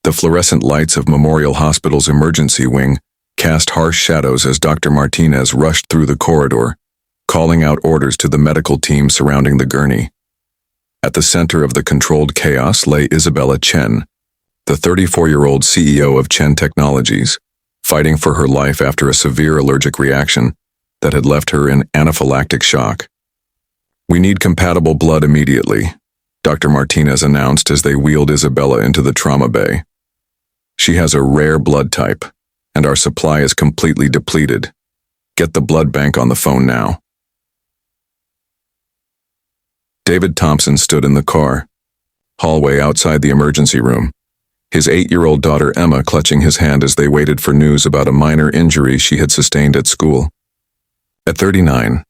The fluorescent lights of Memorial Hospital's emergency wing cast harsh shadows as Dr. Martinez rushed through the corridor, calling out orders to the medical team surrounding the gurney. At the center of the controlled chaos lay Isabella Chen, the 34-year-old CEO of Chen Technologies, fighting for her life after a severe allergic reaction that had left her in anaphylactic shock. "We need compatible blood immediately," Dr. Martinez announced as they wheeled Isabella into the trauma bay. "She has a rare blood type, and our supply is completely depleted. Get the blood bank on the phone now." David Thompson stood in the car hallway outside the emergency room, his 8-year-old daughter Emma clutching his hand as they waited for news about a minor injury she had sustained at school. At 39,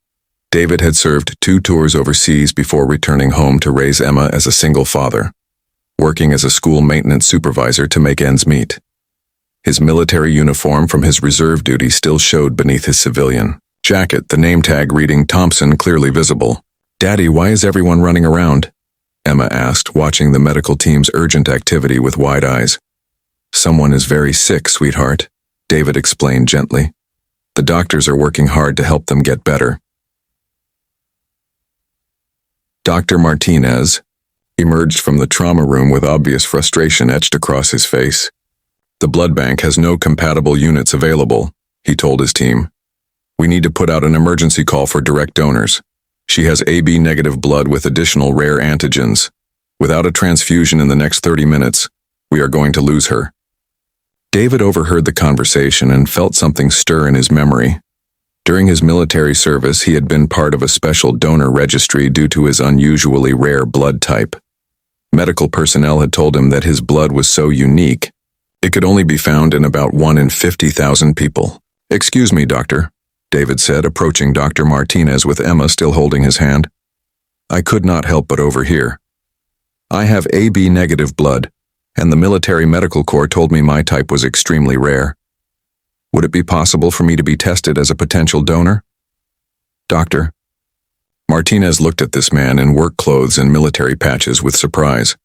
David had served 2 tours overseas before returning home to raise Emma as a single father, working as a school maintenance supervisor to make ends meet. His military uniform from his reserve duty still showed beneath his civilian jacket, the name tag reading Thompson clearly visible. "Daddy, why is everyone running around?" Emma asked, watching the medical team's urgent activity with wide eyes. "Someone is very sick, sweetheart," David explained gently. "The doctors are working hard to help them get better." Dr. Martinez emerged from the trauma room with obvious frustration etched across his face. "The blood bank has no compatible units available," he told his team. "We need to put out an emergency call for direct donors. She has AB negative blood with additional rare antigens. Without a transfusion in the next 30 minutes, we are going to lose her." David overheard the conversation and felt something stir in his memory. During his military service, he had been part of a special donor registry due to his unusually rare blood type. Medical personnel had told him that his blood was so unique, it could only be found in about 1 in 50,000 people. "Excuse me, doctor," David said, approaching Dr. Martinez with Emma still holding his hand. "I could not help but overhear. I have AB negative blood, and the military medical corps told me my type was extremely rare. Would it be possible for me to be tested as a potential donor?" "Doctor?" Martinez looked at this man in work clothes and military patches with surprise.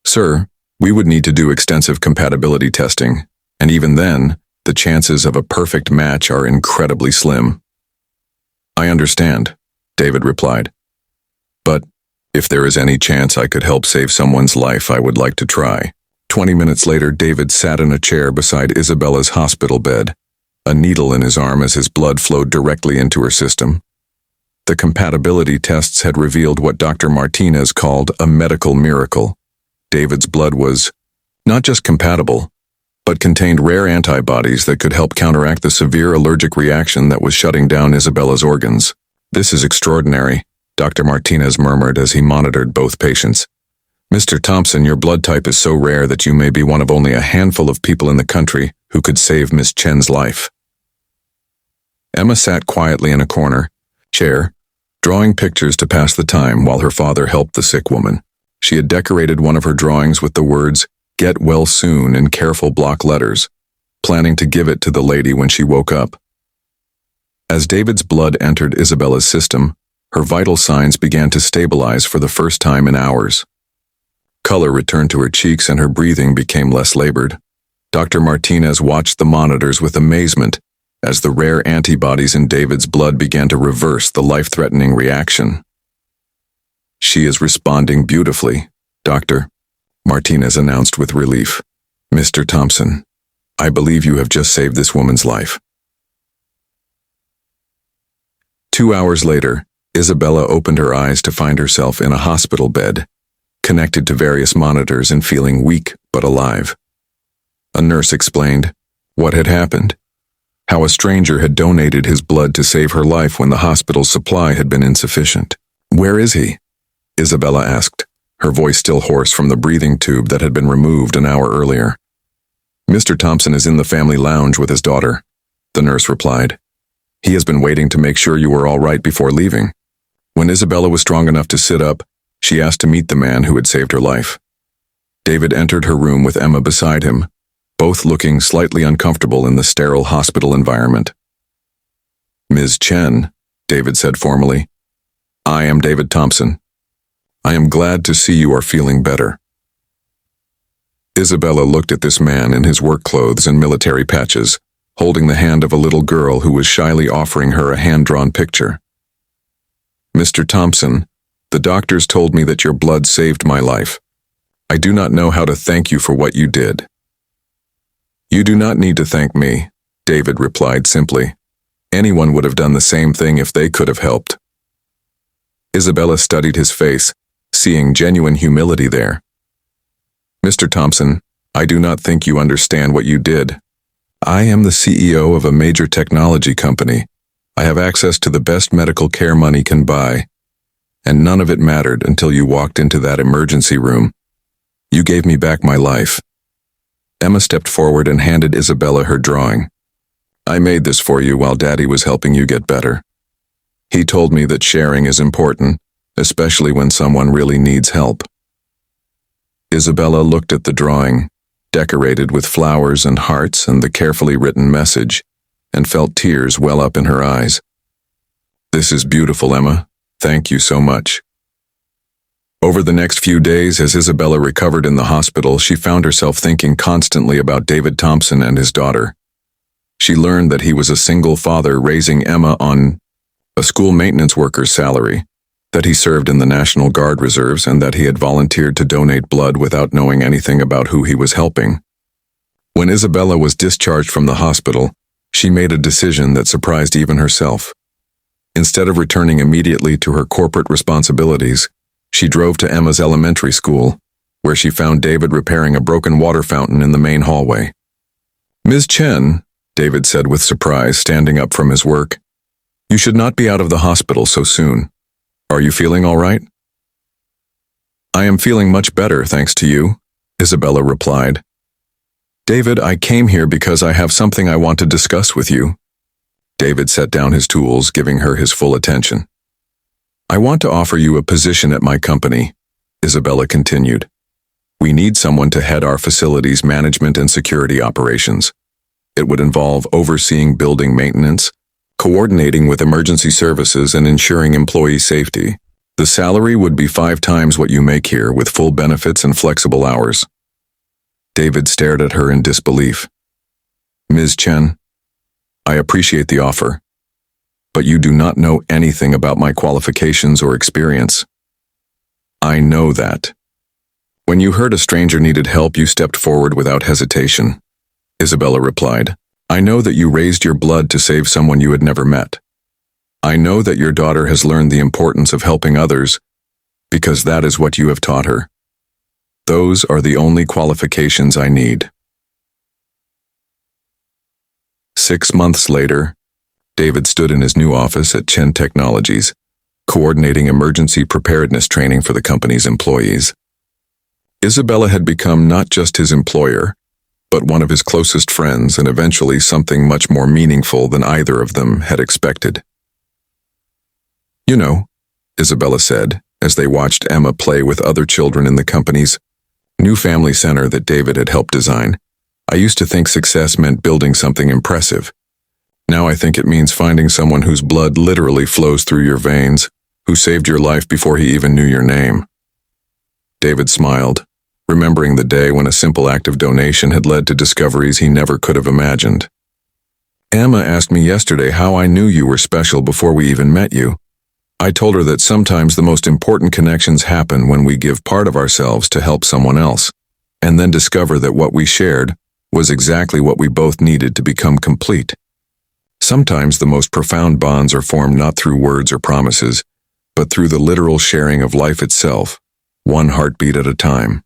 "Sir, we would need to do extensive compatibility testing, and even then, the chances of a perfect match are incredibly slim." "I understand," David replied. "But if there is any chance I could help save someone's life, I would like to try." 20 minutes later, David sat in a chair beside Isabella's hospital bed, a needle in his arm as his blood flowed directly into her system. The compatibility tests had revealed what Dr. Martinez called a medical miracle. David's blood was not just compatible, but contained rare antibodies that could help counteract the severe allergic reaction that was shutting down Isabella's organs. "This is extraordinary," Dr. Martinez murmured as he monitored both patients. "Mr. Thompson, your blood type is so rare that you may be one of only a handful of people in the country who could save Miss Chen's life." Emma sat quietly in a corner chair, drawing pictures to pass the time while her father helped the sick woman. She had decorated one of her drawings with the words, "Get well soon," in careful block letters, planning to give it to the lady when she woke up. As David's blood entered Isabella's system, her vital signs began to stabilize for the first time in hours. Color returned to her cheeks and her breathing became less labored. Dr. Martinez watched the monitors with amazement as the rare antibodies in David's blood began to reverse the life-threatening reaction. "She is responding beautifully, Doctor," Martinez announced with relief. "Mr. Thompson, I believe you have just saved this woman's life." 2 hours later, Isabella opened her eyes to find herself in a hospital bed, connected to various monitors and feeling weak but alive. A nurse explained what had happened, how a stranger had donated his blood to save her life when the hospital's supply had been insufficient. "Where is he?" Isabella asked, her voice still hoarse from the breathing tube that had been removed an hour earlier. "Mr. Thompson is in the family lounge with his daughter," the nurse replied. "He has been waiting to make sure you were all right before leaving." When Isabella was strong enough to sit up, she asked to meet the man who had saved her life. David entered her room with Emma beside him, both looking slightly uncomfortable in the sterile hospital environment. "Ms. Chen," David said formally, "I am David Thompson. I am glad to see you are feeling better." Isabella looked at this man in his work clothes and military patches, holding the hand of a little girl who was shyly offering her a hand-drawn picture. "Mr. Thompson, the doctors told me that your blood saved my life. I do not know how to thank you for what you did." "You do not need to thank me," David replied simply. "Anyone would have done the same thing if they could have helped." Isabella studied his face, seeing genuine humility there. "Mr. Thompson, I do not think you understand what you did. I am the CEO of a major technology company. I have access to the best medical care money can buy. And none of it mattered until you walked into that emergency room. You gave me back my life." Emma stepped forward and handed Isabella her drawing. "I made this for you while Daddy was helping you get better. He told me that sharing is important, especially when someone really needs help." Isabella looked at the drawing, decorated with flowers and hearts and the carefully written message, and felt tears well up in her eyes. "This is beautiful, Emma. Thank you so much." Over the next few days, as Isabella recovered in the hospital, she found herself thinking constantly about David Thompson and his daughter. She learned that he was a single father raising Emma on a school maintenance worker's salary, that he served in the National Guard Reserves, and that he had volunteered to donate blood without knowing anything about who he was helping. When Isabella was discharged from the hospital, she made a decision that surprised even herself. Instead of returning immediately to her corporate responsibilities, she drove to Emma's elementary school, where she found David repairing a broken water fountain in the main hallway. "Ms. Chen," David said with surprise, standing up from his work, "you should not be out of the hospital so soon. Are you feeling all right?" "I am feeling much better, thanks to you," Isabella replied. "David, I came here because I have something I want to discuss with you." David set down his tools, giving her his full attention. "I want to offer you a position at my company," Isabella continued. "We need someone to head our facilities management and security operations. It would involve overseeing building maintenance, coordinating with emergency services, and ensuring employee safety. The salary would be 5 times what you make here, with full benefits and flexible hours." David stared at her in disbelief. "Ms. Chen, I appreciate the offer, but you do not know anything about my qualifications or experience." "I know that. When you heard a stranger needed help, you stepped forward without hesitation," Isabella replied. "I know that you raised your blood to save someone you had never met. I know that your daughter has learned the importance of helping others, because that is what you have taught her. Those are the only qualifications I need." 6 months later, David stood in his new office at Chen Technologies, coordinating emergency preparedness training for the company's employees. Isabella had become not just his employer, but one of his closest friends, and eventually something much more meaningful than either of them had expected. "You know," Isabella said, as they watched Emma play with other children in the company's new family center that David had helped design, "I used to think success meant building something impressive. Now I think it means finding someone whose blood literally flows through your veins, who saved your life before he even knew your name." David smiled, remembering the day when a simple act of donation had led to discoveries he never could have imagined. "Emma asked me yesterday how I knew you were special before we even met you. I told her that sometimes the most important connections happen when we give part of ourselves to help someone else, and then discover that what we shared was exactly what we both needed to become complete. Sometimes the most profound bonds are formed not through words or promises, but through the literal sharing of life itself, one heartbeat at a time."